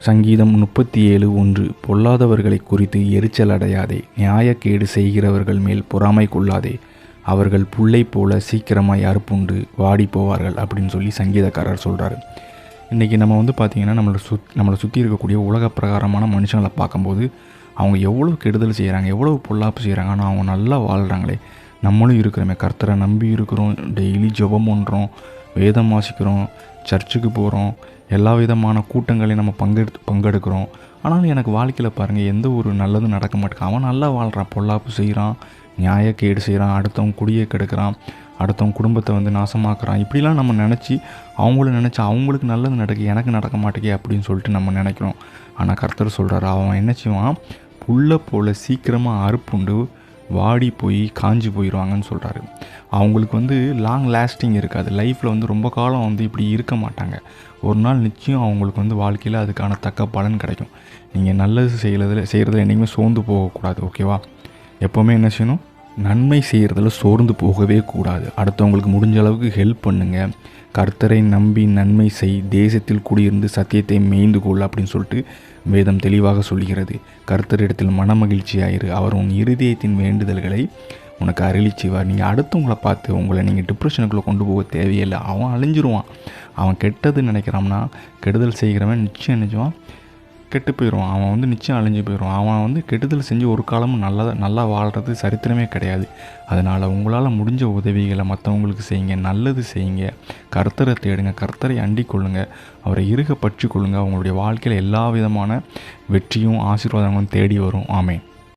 சங்கீதம் 37:1 பொல்லாதவர்களை குறித்து எரிச்சல் அடையாதே, நியாயக்கேடு செய்கிறவர்கள் மேல் பொறாமை கொள்ளாதே, அவர்கள் புல்லை போல சீக்கிரமாய் அறுப்புண்டு வாடி போவார்கள் அப்படின்னு சொல்லி சங்கீதக்காரர் சொல்கிறாரு. இன்றைக்கி நம்ம பார்த்திங்கன்னா நம்மளை சுற்றி இருக்கக்கூடிய உலக பிரகாரமான மனுஷங்களை பார்க்கும்போது அவங்க எவ்வளோ கெடுதல் செய்கிறாங்க, எவ்வளோ பொல்லாப்பு செய்கிறாங்க, ஆனால் அவங்க நல்லா வாழ்கிறாங்களே. நம்மளும் இருக்கிறோமே, கர்த்தரை நம்பி இருக்கிறோம், டெய்லி ஜெபம் பண்ணுறோம், வேதம் வாசிக்கிறோம், சர்ச்சுக்கு போகிறோம், எல்லா விதமான கூட்டங்களையும் நம்ம பங்கெடுக்கிறோம். ஆனாலும் எனக்கு வாழ்க்கையில் பாருங்கள் எந்த ஒரு நல்லதும் நடக்க மாட்டேங்குது. அவன் நல்லா வாழ்கிறான், பொல்லாப்பு செய்கிறான், நியாயக்கேடு செய்கிறான், அடுத்தவங்க குடியை கெடுக்கிறான், அடுத்தவங்க குடும்பத்தை நாசமாக்குறான். இப்படிலாம் நம்ம நினச்சி அவங்களுக்கு நல்லது நடக்கு, எனக்கு நடக்க மாட்டேங்க அப்படின்னு சொல்லிட்டு நம்ம நினைக்கிறோம். ஆனால் கர்த்தர் சொல்கிறாரு, அவன் என்ன செய்வான், புல்லை போல் சீக்கிரமாக அறுப்புண்டு வாடி போய் காஞ்சி போயிடுவாங்கன்னு சொல்கிறாரு. அவங்களுக்கு லாங் லாஸ்டிங் இருக்காது. லைஃப்பில் ரொம்ப காலம் இப்படி இருக்க மாட்டாங்க. ஒரு நாள் நிச்சயம் அவங்களுக்கு வாழ்க்கையில் அதுக்கான தக்க பலன் கிடைக்கும். நீங்கள் நல்லது செய்கிறதுல என்றைக்குமே சோர்ந்து போகக்கூடாது. ஓகேவா? எப்போவுமே என்ன செய்யணும், நன்மை செய்கிறதுல சோர்ந்து போகவே கூடாது. அடுத்தவங்களுக்கு முடிஞ்ச அளவுக்கு ஹெல்ப் பண்ணுங்கள். கர்த்தரை நம்பி நன்மை செய், தேசத்தில் குடியிருந்து சத்தியத்தை மேய்ந்து கொள் அப்படின்னு சொல்லிட்டு வேதம் தெளிவாக சொல்கிறது. கர்த்தரிடத்தில் மனமகிழ்ச்சியாயிரு, அவர் உன் இருதயத்தின் வேண்டுதல்களை உனக்கு அருளி செய்வார். நீங்கள் அடுத்தவங்களை பார்த்து உங்களை நீங்கள் டிப்ரெஷனுக்குள்ளே கொண்டு போக தேவையில்லை. அவன் அழிஞ்சிருவான். அவன் கெட்டது நினைக்கிறான்னா, கெடுதல் செய்கிறவன் நிச்சயம் நினைச்சுவான் கெட்டு போயிடுவான். அவன் நிச்சயம் அழிஞ்சு போயிடுவான். அவன் கெடுதல் செஞ்சு ஒரு காலமும் நல்லா வாழ்கிறது சரித்திரமே கிடையாது. அதனால் உங்களால் முடிஞ்ச உதவிகளை மற்றவங்களுக்கு செய்யுங்க, நல்லது செய்யுங்க, கர்த்தரை தேடுங்க, கர்த்தரை அண்டிக் கொள்ளுங்கள், அவரை இறுக பற்றி கொள்ளுங்கள். அவங்களுடைய வாழ்க்கையில் எல்லா விதமான வெற்றியும் ஆசீர்வாதங்களும் தேடி வரும். ஆமென்.